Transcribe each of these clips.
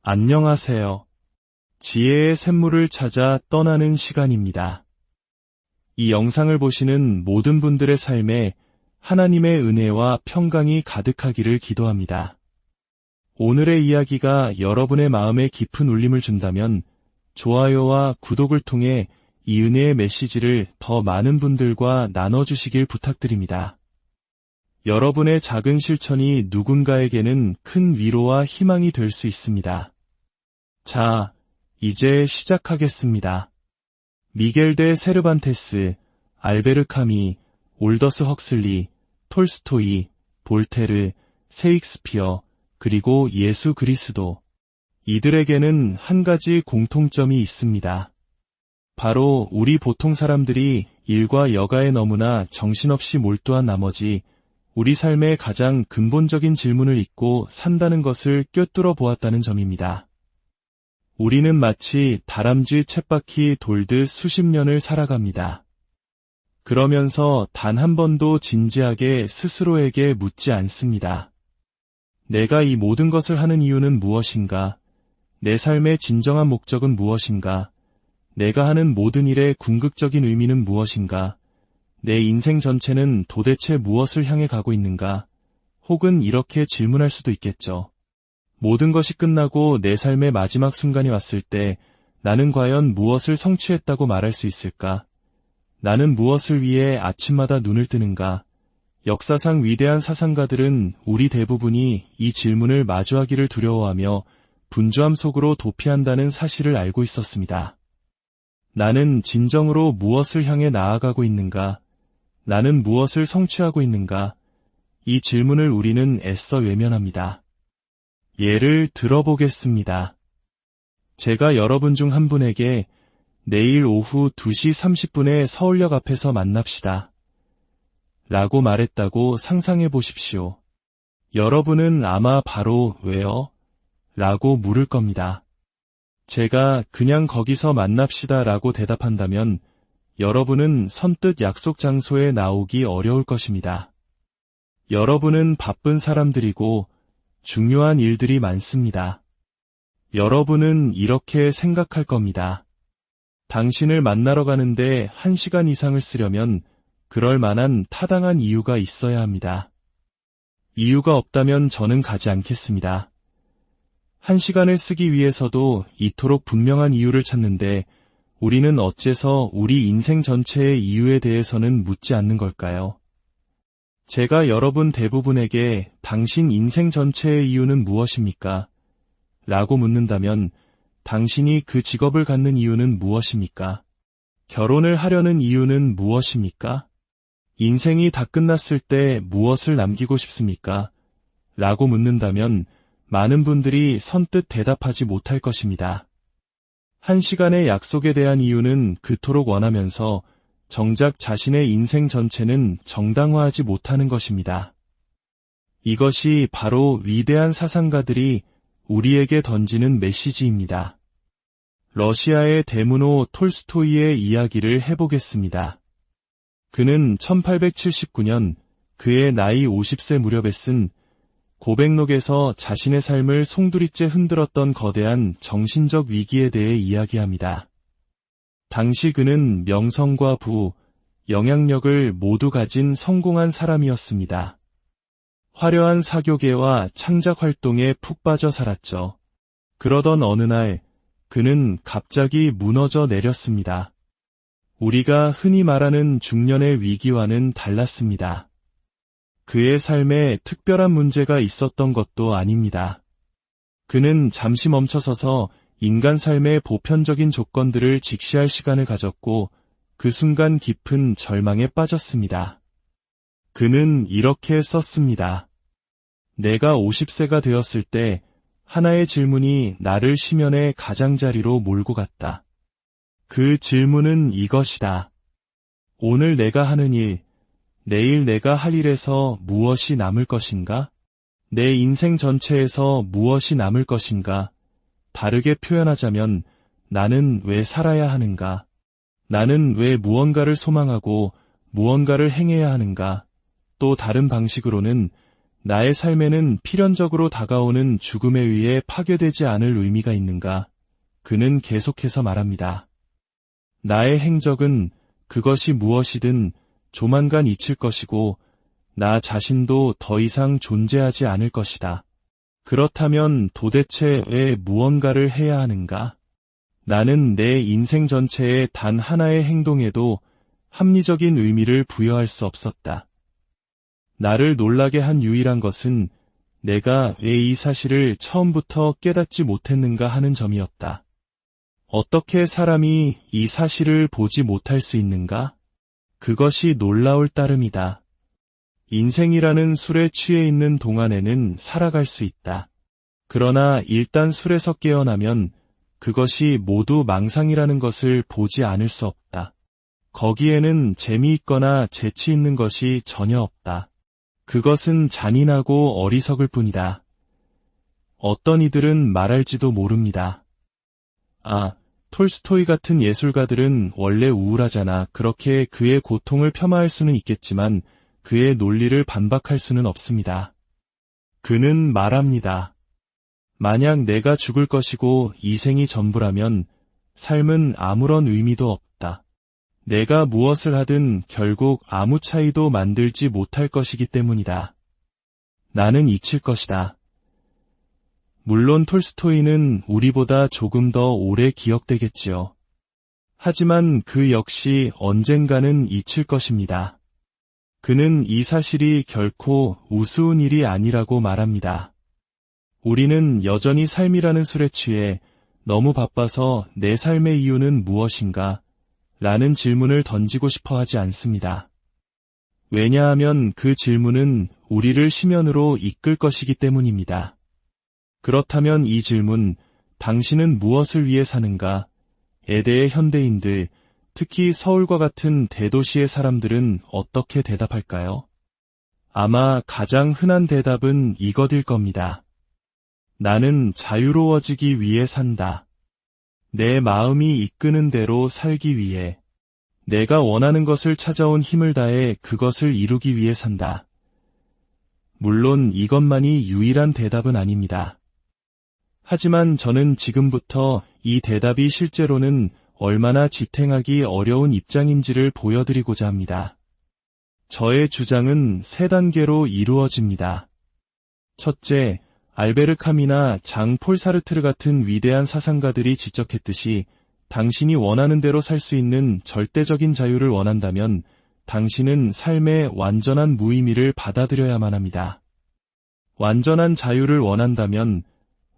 안녕하세요. 지혜의 샘물을 찾아 떠나는 시간입니다. 이 영상을 보시는 모든 분들의 삶에 하나님의 은혜와 평강이 가득하기를 기도합니다. 오늘의 이야기가 여러분의 마음에 깊은 울림을 준다면 좋아요와 구독을 통해 이 은혜의 메시지를 더 많은 분들과 나눠주시길 부탁드립니다. 여러분의 작은 실천이 누군가에게는 큰 위로와 희망이 될 수 있습니다. 자, 이제 시작하겠습니다. 미겔 데 세르반테스, 알베르 카미, 올더스 헉슬리, 톨스토이, 볼테르, 세익스피어, 그리고 예수 그리스도. 이들에게는 한 가지 공통점이 있습니다. 바로 우리 보통 사람들이 일과 여가에 너무나 정신없이 몰두한 나머지 우리 삶의 가장 근본적인 질문을 잊고 산다는 것을 꿰뚫어 보았다는 점입니다. 우리는 마치 다람쥐 쳇바퀴 돌듯 수십 년을 살아갑니다. 그러면서 단 한 번도 진지하게 스스로에게 묻지 않습니다. 내가 이 모든 것을 하는 이유는 무엇인가? 내 삶의 진정한 목적은 무엇인가? 내가 하는 모든 일의 궁극적인 의미는 무엇인가? 내 인생 전체는 도대체 무엇을 향해 가고 있는가? 혹은 이렇게 질문할 수도 있겠죠. 모든 것이 끝나고 내 삶의 마지막 순간이 왔을 때 나는 과연 무엇을 성취했다고 말할 수 있을까? 나는 무엇을 위해 아침마다 눈을 뜨는가? 역사상 위대한 사상가들은 우리 대부분이 이 질문을 마주하기를 두려워하며 분주함 속으로 도피한다는 사실을 알고 있었습니다. 나는 진정으로 무엇을 향해 나아가고 있는가? 나는 무엇을 성취하고 있는가? 이 질문을 우리는 애써 외면합니다. 예를 들어보겠습니다. 제가 여러분 중 한 분에게 내일 오후 2시 30분에 서울역 앞에서 만납시다. 라고 말했다고 상상해 보십시오. 여러분은 아마 바로 왜요? 라고 물을 겁니다. 제가 그냥 거기서 만납시다 라고 대답한다면 여러분은 선뜻 약속 장소에 나오기 어려울 것입니다. 여러분은 바쁜 사람들이고 중요한 일들이 많습니다. 여러분은 이렇게 생각할 겁니다. 당신을 만나러 가는데 1시간 이상을 쓰려면 그럴 만한 타당한 이유가 있어야 합니다. 이유가 없다면 저는 가지 않겠습니다. 1시간을 쓰기 위해서도 이토록 분명한 이유를 찾는데 우리는 어째서 우리 인생 전체의 이유에 대해서는 묻지 않는 걸까요? 제가 여러분 대부분에게 당신 인생 전체의 이유는 무엇입니까? 라고 묻는다면 당신이 그 직업을 갖는 이유는 무엇입니까? 결혼을 하려는 이유는 무엇입니까? 인생이 다 끝났을 때 무엇을 남기고 싶습니까? 라고 묻는다면 많은 분들이 선뜻 대답하지 못할 것입니다. 1시간의 약속에 대한 이유는 그토록 원하면서 정작 자신의 인생 전체는 정당화하지 못하는 것입니다. 이것이 바로 위대한 사상가들이 우리에게 던지는 메시지입니다. 러시아의 대문호 톨스토이의 이야기를 해보겠습니다. 그는 1879년 그의 나이 50세 무렵에 쓴 고백록에서 자신의 삶을 송두리째 흔들었던 거대한 정신적 위기에 대해 이야기합니다. 당시 그는 명성과 부, 영향력을 모두 가진 성공한 사람이었습니다. 화려한 사교계와 창작 활동에 푹 빠져 살았죠. 그러던 어느 날 그는 갑자기 무너져 내렸습니다. 우리가 흔히 말하는 중년의 위기와는 달랐습니다. 그의 삶에 특별한 문제가 있었던 것도 아닙니다. 그는 잠시 멈춰서서 인간 삶의 보편적인 조건들을 직시할 시간을 가졌고 그 순간 깊은 절망에 빠졌습니다. 그는 이렇게 썼습니다. 내가 50세가 되었을 때 하나의 질문이 나를 심연의 가장자리로 몰고 갔다. 그 질문은 이것이다. 오늘 내가 하는 일, 내일 내가 할 일에서 무엇이 남을 것인가? 내 인생 전체에서 무엇이 남을 것인가? 다르게 표현하자면 나는 왜 살아야 하는가? 나는 왜 무언가를 소망하고 무언가를 행해야 하는가? 또 다른 방식으로는 나의 삶에는 필연적으로 다가오는 죽음에 의해 파괴되지 않을 의미가 있는가? 그는 계속해서 말합니다. 나의 행적은 그것이 무엇이든 조만간 잊힐 것이고 나 자신도 더 이상 존재하지 않을 것이다. 그렇다면 도대체 왜 무언가를 해야 하는가? 나는 내 인생 전체의 단 하나의 행동에도 합리적인 의미를 부여할 수 없었다. 나를 놀라게 한 유일한 것은 내가 왜 이 사실을 처음부터 깨닫지 못했는가 하는 점이었다. 어떻게 사람이 이 사실을 보지 못할 수 있는가? 그것이 놀라울 따름이다. 인생이라는 술에 취해 있는 동안에는 살아갈 수 있다. 그러나 일단 술에서 깨어나면 그것이 모두 망상이라는 것을 보지 않을 수 없다. 거기에는 재미있거나 재치 있는 것이 전혀 없다. 그것은 잔인하고 어리석을 뿐이다. 어떤 이들은 말할지도 모릅니다. 아, 톨스토이 같은 예술가들은 원래 우울하잖아. 그렇게 그의 고통을 폄하할 수는 있겠지만 그의 논리를 반박할 수는 없습니다. 그는 말합니다. 만약 내가 죽을 것이고 이 생이 전부라면 삶은 아무런 의미도 없다. 내가 무엇을 하든 결국 아무 차이도 만들지 못할 것이기 때문이다. 나는 잊힐 것이다. 물론 톨스토이는 우리보다 조금 더 오래 기억되겠지요. 하지만 그 역시 언젠가는 잊힐 것입니다. 그는 이 사실이 결코 우스운 일이 아니라고 말합니다. 우리는 여전히 삶이라는 술에 취해 너무 바빠서 내 삶의 이유는 무엇인가? 라는 질문을 던지고 싶어 하지 않습니다. 왜냐하면 그 질문은 우리를 심연으로 이끌 것이기 때문입니다. 그렇다면 이 질문, 당신은 무엇을 위해 사는가? 에 대해 현대인들, 특히 서울과 같은 대도시의 사람들은 어떻게 대답할까요? 아마 가장 흔한 대답은 이것일 겁니다. 나는 자유로워지기 위해 산다. 내 마음이 이끄는 대로 살기 위해. 내가 원하는 것을 찾아온 힘을 다해 그것을 이루기 위해 산다. 물론 이것만이 유일한 대답은 아닙니다. 하지만 저는 지금부터 이 대답이 실제로는 얼마나 지탱하기 어려운 입장인지를 보여드리고자 합니다. 저의 주장은 3단계로 이루어집니다. 첫째, 알베르 카미나 장 폴 사르트르 같은 위대한 사상가들이 지적했듯이 당신이 원하는 대로 살 수 있는 절대적인 자유를 원한다면 당신은 삶의 완전한 무의미를 받아들여야만 합니다. 완전한 자유를 원한다면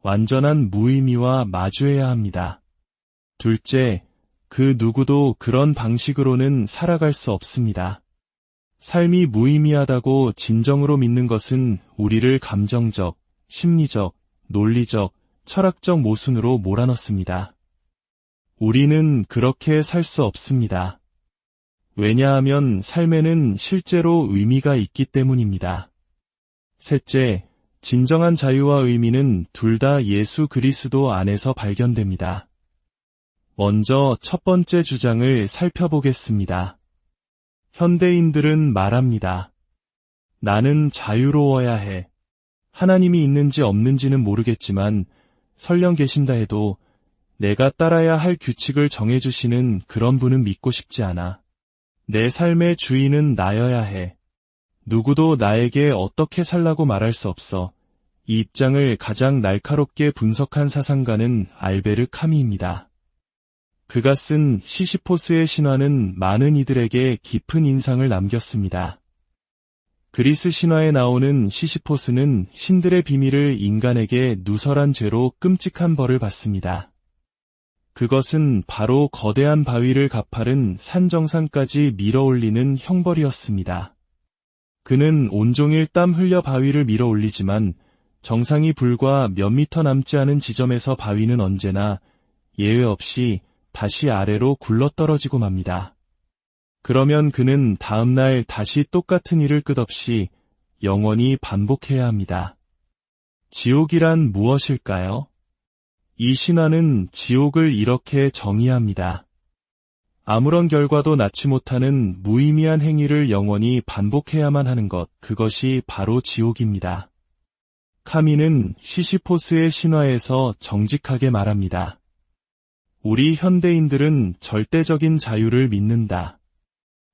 완전한 무의미와 마주해야 합니다. 둘째, 그 누구도 그런 방식으로는 살아갈 수 없습니다. 삶이 무의미하다고 진정으로 믿는 것은 우리를 감정적, 심리적, 논리적, 철학적 모순으로 몰아넣습니다. 우리는 그렇게 살 수 없습니다. 왜냐하면 삶에는 실제로 의미가 있기 때문입니다. 셋째, 진정한 자유와 의미는 둘 다 예수 그리스도 안에서 발견됩니다. 먼저 첫 번째 주장을 살펴보겠습니다. 현대인들은 말합니다. 나는 자유로워야 해. 하나님이 있는지 없는지는 모르겠지만 설령 계신다 해도 내가 따라야 할 규칙을 정해주시는 그런 분은 믿고 싶지 않아. 내 삶의 주인은 나여야 해. 누구도 나에게 어떻게 살라고 말할 수 없어. 이 입장을 가장 날카롭게 분석한 사상가는 알베르 카미입니다. 그가 쓴 시시포스의 신화는 많은 이들에게 깊은 인상을 남겼습니다. 그리스 신화에 나오는 시시포스는 신들의 비밀을 인간에게 누설한 죄로 끔찍한 벌을 받습니다. 그것은 바로 거대한 바위를 가파른 산 정상까지 밀어올리는 형벌이었습니다. 그는 온종일 땀 흘려 바위를 밀어올리지만 정상이 불과 몇 미터 남지 않은 지점에서 바위는 언제나 예외 없이 다시 아래로 굴러떨어지고 맙니다. 그러면 그는 다음날 다시 똑같은 일을 끝없이 영원히 반복해야 합니다. 지옥이란 무엇일까요? 이 신화는 지옥을 이렇게 정의합니다. 아무런 결과도 낳지 못하는 무의미한 행위를 영원히 반복해야만 하는 것, 그것이 바로 지옥입니다. 카미는 시시포스의 신화에서 정직하게 말합니다. 우리 현대인들은 절대적인 자유를 믿는다.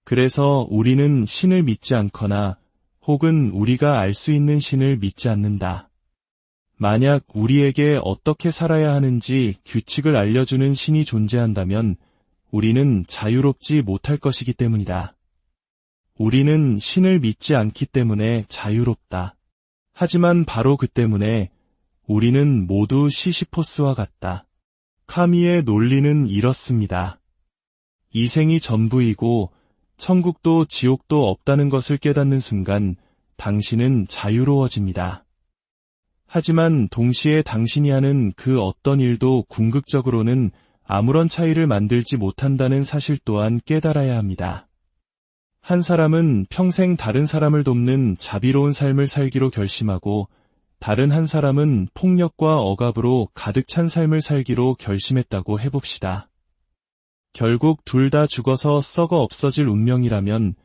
그래서 우리는 신을 믿지 않거나 혹은 우리가 알 수 있는 신을 믿지 않는다. 만약 우리에게 어떻게 살아야 하는지 규칙을 알려주는 신이 존재한다면 우리는 자유롭지 못할 것이기 때문이다. 우리는 신을 믿지 않기 때문에 자유롭다. 하지만 바로 그 때문에 우리는 모두 시시포스와 같다. 카미의 논리는 이렇습니다. 이생이 전부이고 천국도 지옥도 없다는 것을 깨닫는 순간 당신은 자유로워집니다. 하지만 동시에 당신이 하는 그 어떤 일도 궁극적으로는 아무런 차이를 만들지 못한다는 사실 또한 깨달아야 합니다. 한 사람은 평생 다른 사람을 돕는 자비로운 삶을 살기로 결심하고 다른 한 사람은 폭력과 억압으로 가득 찬 삶을 살기로 결심했다고 해봅시다. 결국 둘 다 죽어서 썩어 없어질 운명이라면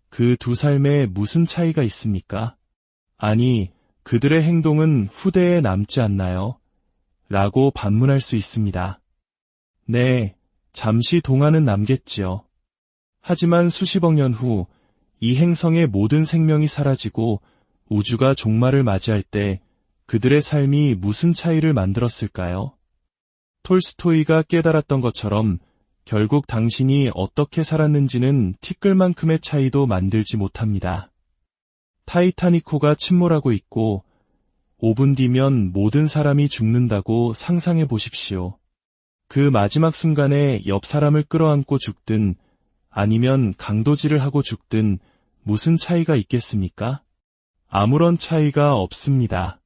그 두 삶에 무슨 차이가 있습니까? 아니, 그들의 행동은 후대에 남지 않나요? 라고 반문할 수 있습니다. 네, 잠시 동안은 남겠지요. 하지만 수십억 년 후 이 행성의 모든 생명이 사라지고 우주가 종말을 맞이할 때 그들의 삶이 무슨 차이를 만들었을까요? 톨스토이가 깨달았던 것처럼 결국 당신이 어떻게 살았는지는 티끌만큼의 차이도 만들지 못합니다. 타이타닉호가 침몰하고 있고 5분 뒤면 모든 사람이 죽는다고 상상해 보십시오. 그 마지막 순간에 옆 사람을 끌어안고 죽든 아니면 강도질을 하고 죽든 무슨 차이가 있겠습니까? 아무런 차이가 없습니다.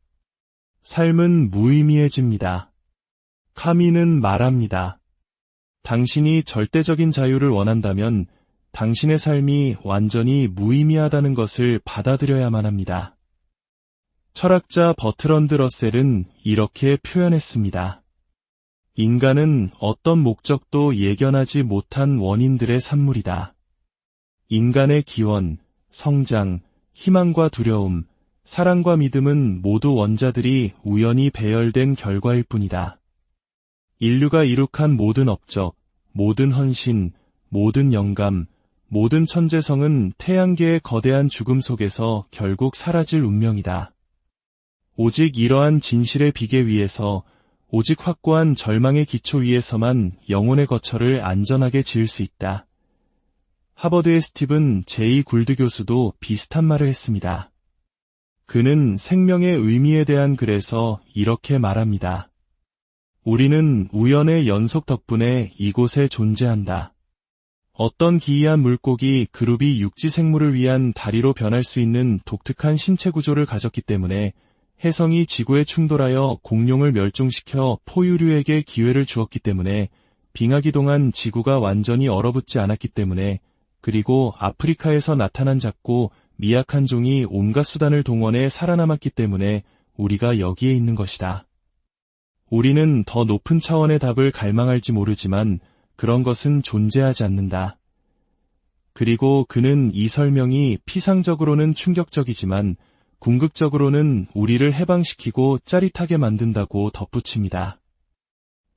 삶은 무의미해집니다. 카미는 말합니다. 당신이 절대적인 자유를 원한다면 당신의 삶이 완전히 무의미하다는 것을 받아들여야만 합니다. 철학자 버트런드 러셀은 이렇게 표현했습니다. 인간은 어떤 목적도 예견하지 못한 원인들의 산물이다. 인간의 기원, 성장, 희망과 두려움, 사랑과 믿음은 모두 원자들이 우연히 배열된 결과일 뿐이다. 인류가 이룩한 모든 업적, 모든 헌신, 모든 영감, 모든 천재성은 태양계의 거대한 죽음 속에서 결국 사라질 운명이다. 오직 이러한 진실의 비계 위에서, 오직 확고한 절망의 기초 위에서만 영혼의 거처를 안전하게 지을 수 있다. 하버드의 스티븐 제이 굴드 교수도 비슷한 말을 했습니다. 그는 생명의 의미에 대한 글에서 이렇게 말합니다. 우리는 우연의 연속 덕분에 이곳에 존재한다. 어떤 기이한 물고기 그룹이 육지 생물을 위한 다리로 변할 수 있는 독특한 신체 구조를 가졌기 때문에 혜성이 지구에 충돌하여 공룡을 멸종시켜 포유류에게 기회를 주었기 때문에 빙하기 동안 지구가 완전히 얼어붙지 않았기 때문에 그리고 아프리카에서 나타난 작고 미약한 종이 온갖 수단을 동원해 살아남았기 때문에 우리가 여기에 있는 것이다. 우리는 더 높은 차원의 답을 갈망할지 모르지만 그런 것은 존재하지 않는다. 그리고 그는 이 설명이 피상적으로는 충격적이지만 궁극적으로는 우리를 해방시키고 짜릿하게 만든다고 덧붙입니다.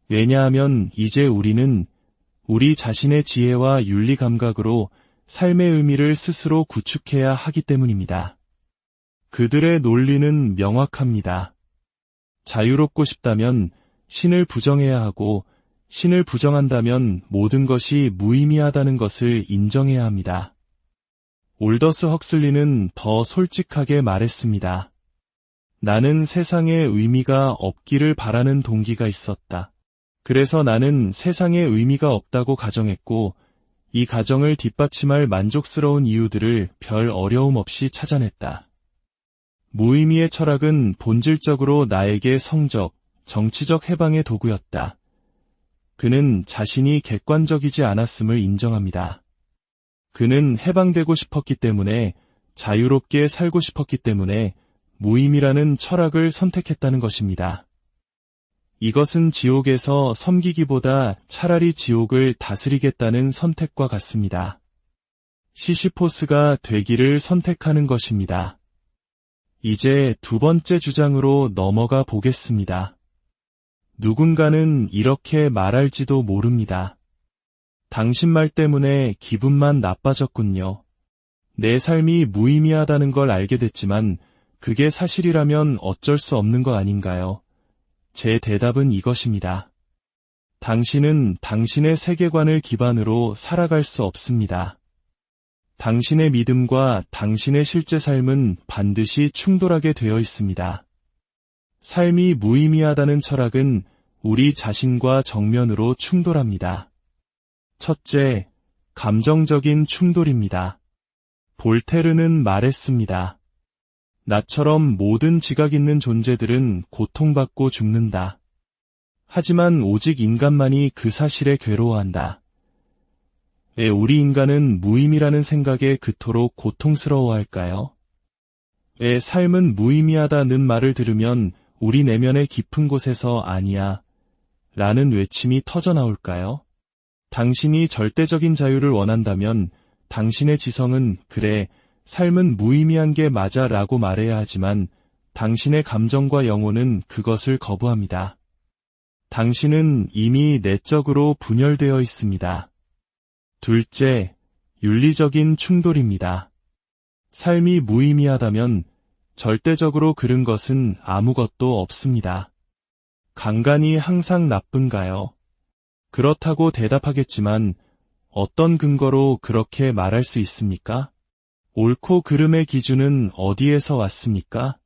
왜냐하면 이제 우리는 우리 자신의 지혜와 윤리 감각으로 삶의 의미를 스스로 구축해야 하기 때문입니다. 그들의 논리는 명확합니다. 자유롭고 싶다면 신을 부정해야 하고 신을 부정한다면 모든 것이 무의미하다는 것을 인정해야 합니다. 올더스 헉슬리는 더 솔직하게 말했습니다. 나는 세상에 의미가 없기를 바라는 동기가 있었다. 그래서 나는 세상에 의미가 없다고 가정했고 이 가정을 뒷받침할 만족스러운 이유들을 별 어려움 없이 찾아냈다. 무의미의 철학은 본질적으로 나에게 성적, 정치적 해방의 도구였다. 그는 자신이 객관적이지 않았음을 인정합니다. 그는 해방되고 싶었기 때문에, 자유롭게 살고 싶었기 때문에 무의미라는 철학을 선택했다는 것입니다. 이것은 지옥에서 섬기기보다 차라리 지옥을 다스리겠다는 선택과 같습니다. 시시포스가 되기를 선택하는 것입니다. 이제 두 번째 주장으로 넘어가 보겠습니다. 누군가는 이렇게 말할지도 모릅니다. 당신 말 때문에 기분만 나빠졌군요. 내 삶이 무의미하다는 걸 알게 됐지만 그게 사실이라면 어쩔 수 없는 거 아닌가요? 제 대답은 이것입니다. 당신은 당신의 세계관을 기반으로 살아갈 수 없습니다. 당신의 믿음과 당신의 실제 삶은 반드시 충돌하게 되어 있습니다. 삶이 무의미하다는 철학은 우리 자신과 정면으로 충돌합니다. 첫째, 감정적인 충돌입니다. 볼테르는 말했습니다. 나처럼 모든 지각 있는 존재들은 고통받고 죽는다. 하지만 오직 인간만이 그 사실에 괴로워한다. 왜 우리 인간은 무의미라는 생각에 그토록 고통스러워할까요? 왜 삶은 무의미하다는 말을 들으면 우리 내면의 깊은 곳에서 아니야 라는 외침이 터져나올까요? 당신이 절대적인 자유를 원한다면 당신의 지성은 그래, 삶은 무의미한 게 맞아 라고 말해야 하지만 당신의 감정과 영혼은 그것을 거부합니다. 당신은 이미 내적으로 분열되어 있습니다. 둘째, 윤리적인 충돌입니다. 삶이 무의미하다면 절대적으로 그른 것은 아무것도 없습니다. 강간이 항상 나쁜가요? 그렇다고 대답하겠지만 어떤 근거로 그렇게 말할 수 있습니까? 옳고 그름의 기준은 어디에서 왔습니까?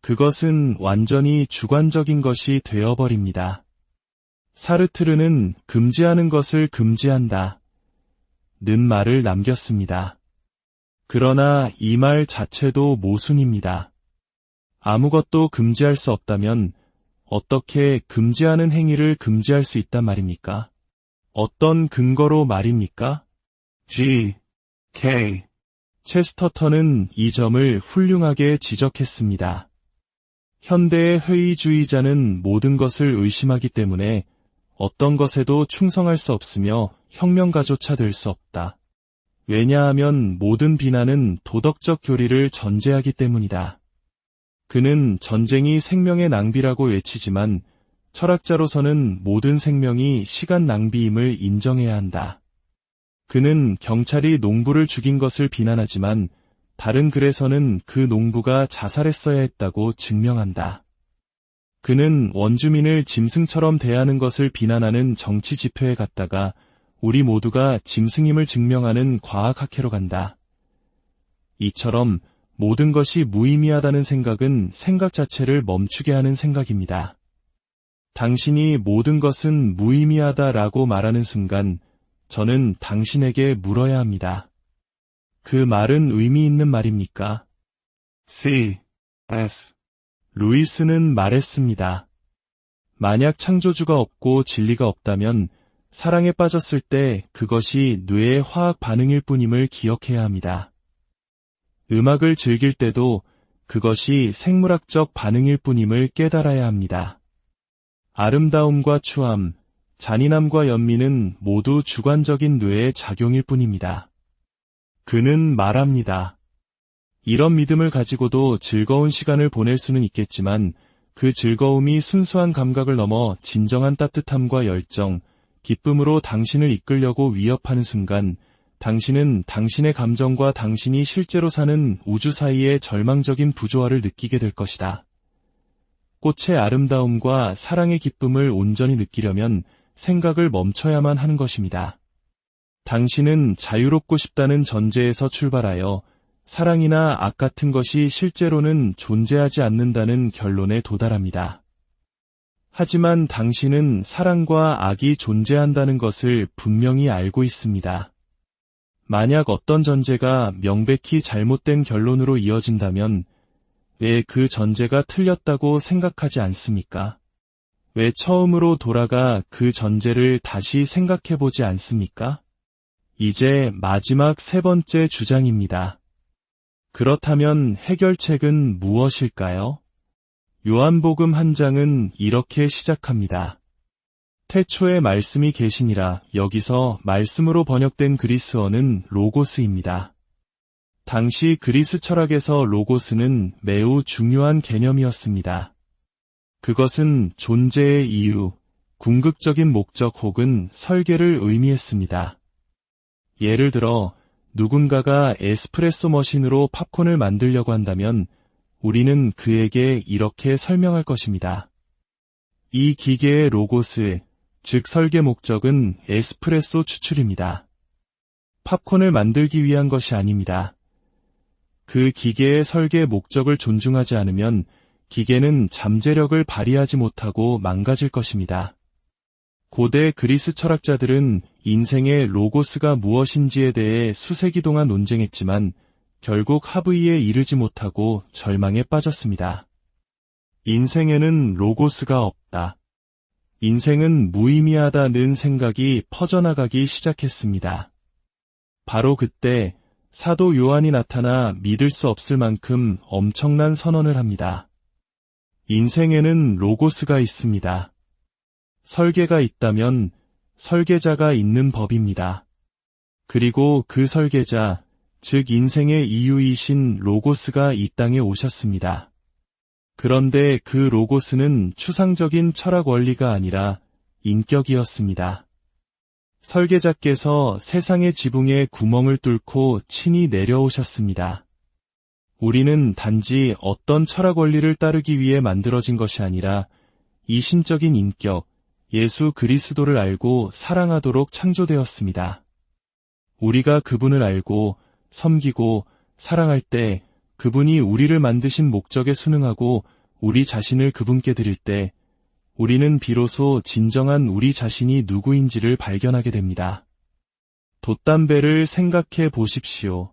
그것은 완전히 주관적인 것이 되어버립니다. 사르트르는 금지하는 것을 금지한다 는 말을 남겼습니다. 그러나 이 말 자체도 모순입니다. 아무것도 금지할 수 없다면 어떻게 금지하는 행위를 금지할 수 있단 말입니까? 어떤 근거로 말입니까? G.K. 체스터턴은 이 점을 훌륭하게 지적했습니다. 현대의 회의주의자는 모든 것을 의심하기 때문에 어떤 것에도 충성할 수 없으며 혁명가조차 될 수 없다. 왜냐하면 모든 비난은 도덕적 교리를 전제하기 때문이다. 그는 전쟁이 생명의 낭비라고 외치지만 철학자로서는 모든 생명이 시간 낭비임을 인정해야 한다. 그는 경찰이 농부를 죽인 것을 비난하지만 다른 글에서는 그 농부가 자살했어야 했다고 증명한다. 그는 원주민을 짐승처럼 대하는 것을 비난하는 정치 집회에 갔다가 우리 모두가 짐승임을 증명하는 과학학회로 간다. 이처럼 모든 것이 무의미하다는 생각은 생각 자체를 멈추게 하는 생각입니다. 당신이 모든 것은 무의미하다라고 말하는 순간 저는 당신에게 물어야 합니다. 그 말은 의미 있는 말입니까? C.S. 루이스는 말했습니다. 만약 창조주가 없고 진리가 없다면 사랑에 빠졌을 때 그것이 뇌의 화학 반응일 뿐임을 기억해야 합니다. 음악을 즐길 때도 그것이 생물학적 반응일 뿐임을 깨달아야 합니다. 아름다움과 추함, 잔인함과 연민은 모두 주관적인 뇌의 작용일 뿐입니다. 그는 말합니다. 이런 믿음을 가지고도 즐거운 시간을 보낼 수는 있겠지만 그 즐거움이 순수한 감각을 넘어 진정한 따뜻함과 열정, 기쁨으로 당신을 이끌려고 위협하는 순간 당신은 당신의 감정과 당신이 실제로 사는 우주 사이의 절망적인 부조화를 느끼게 될 것이다. 꽃의 아름다움과 사랑의 기쁨을 온전히 느끼려면 생각을 멈춰야만 하는 것입니다. 당신은 자유롭고 싶다는 전제에서 출발하여 사랑이나 악 같은 것이 실제로는 존재하지 않는다는 결론에 도달합니다. 하지만 당신은 사랑과 악이 존재한다는 것을 분명히 알고 있습니다. 만약 어떤 전제가 명백히 잘못된 결론으로 이어진다면 왜 그 전제가 틀렸다고 생각하지 않습니까? 왜 처음으로 돌아가 그 전제를 다시 생각해보지 않습니까? 이제 마지막 세 번째 주장입니다. 그렇다면 해결책은 무엇일까요? 요한복음 한 장은 이렇게 시작합니다. 태초에 말씀이 계시니라. 여기서 말씀으로 번역된 그리스어는 로고스입니다. 당시 그리스 철학에서 로고스는 매우 중요한 개념이었습니다. 그것은 존재의 이유, 궁극적인 목적 혹은 설계를 의미했습니다. 예를 들어 누군가가 에스프레소 머신으로 팝콘을 만들려고 한다면 우리는 그에게 이렇게 설명할 것입니다. 이 기계의 로고스, 즉 설계 목적은 에스프레소 추출입니다. 팝콘을 만들기 위한 것이 아닙니다. 그 기계의 설계 목적을 존중하지 않으면 기계는 잠재력을 발휘하지 못하고 망가질 것입니다. 고대 그리스 철학자들은 인생의 로고스가 무엇인지에 대해 수세기 동안 논쟁했지만 결국 합의에 이르지 못하고 절망에 빠졌습니다. 인생에는 로고스가 없다. 인생은 무의미하다는 생각이 퍼져나가기 시작했습니다. 바로 그때 사도 요한이 나타나 믿을 수 없을 만큼 엄청난 선언을 합니다. 인생에는 로고스가 있습니다. 설계가 있다면 설계자가 있는 법입니다. 그리고 그 설계자, 즉 인생의 이유이신 로고스가 이 땅에 오셨습니다. 그런데 그 로고스는 추상적인 철학 원리가 아니라 인격이었습니다. 설계자께서 세상의 지붕에 구멍을 뚫고 친히 내려오셨습니다. 우리는 단지 어떤 철학 원리를 따르기 위해 만들어진 것이 아니라 이신적인 인격, 예수 그리스도를 알고 사랑하도록 창조되었습니다. 우리가 그분을 알고 섬기고 사랑할 때 그분이 우리를 만드신 목적에 순응하고 우리 자신을 그분께 드릴 때 우리는 비로소 진정한 우리 자신이 누구인지를 발견하게 됩니다. 돛담배를 생각해 보십시오.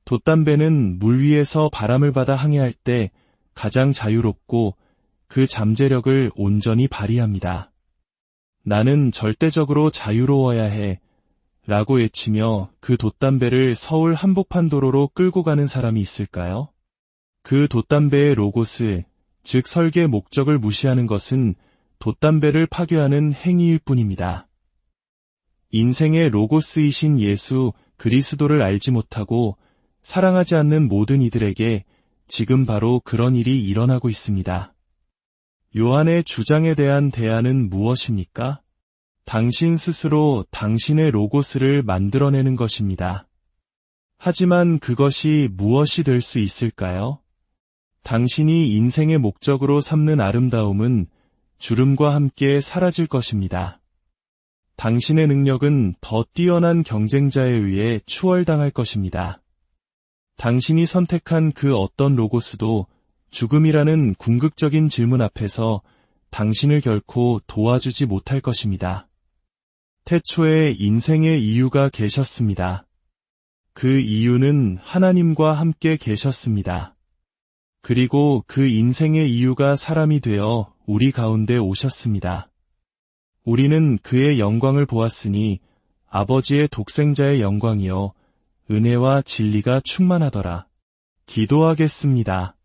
돛담배는 물 위에서 바람을 받아 항해할 때 가장 자유롭고 그 잠재력을 온전히 발휘합니다. 나는 절대적으로 자유로워야 해 라고 외치며 그 돛담배를 서울 한복판 도로로 끌고 가는 사람이 있을까요? 그 돛담배의 로고스, 즉 설계 목적을 무시하는 것은 돛담배를 파괴하는 행위일 뿐입니다. 인생의 로고스이신 예수 그리스도를 알지 못하고 사랑하지 않는 모든 이들에게 지금 바로 그런 일이 일어나고 있습니다. 요한의 주장에 대한 대안은 무엇입니까? 당신 스스로 당신의 로고스를 만들어내는 것입니다. 하지만 그것이 무엇이 될 수 있을까요? 당신이 인생의 목적으로 삼는 아름다움은 주름과 함께 사라질 것입니다. 당신의 능력은 더 뛰어난 경쟁자에 의해 추월당할 것입니다. 당신이 선택한 그 어떤 로고스도 죽음이라는 궁극적인 질문 앞에서 당신을 결코 도와주지 못할 것입니다. 태초에 인생의 이유가 계셨습니다. 그 이유는 하나님과 함께 계셨습니다. 그리고 그 인생의 이유가 사람이 되어 우리 가운데 오셨습니다. 우리는 그의 영광을 보았으니 아버지의 독생자의 영광이요 은혜와 진리가 충만하더라. 기도하겠습니다.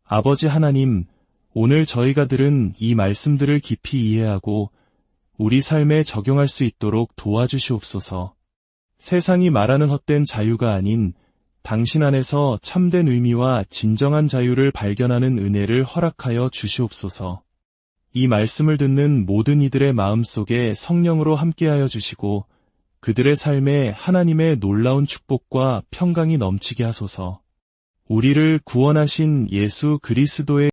아버지 하나님, 오늘 저희가 들은 이 말씀들을 깊이 이해하고 우리 삶에 적용할 수 있도록 도와주시옵소서. 세상이 말하는 헛된 자유가 아닌 당신 안에서 참된 의미와 진정한 자유를 발견하는 은혜를 허락하여 주시옵소서. 이 말씀을 듣는 모든 이들의 마음속에 성령으로 함께하여 주시고 그들의 삶에 하나님의 놀라운 축복과 평강이 넘치게 하소서. 우리를 구원하신 예수 그리스도의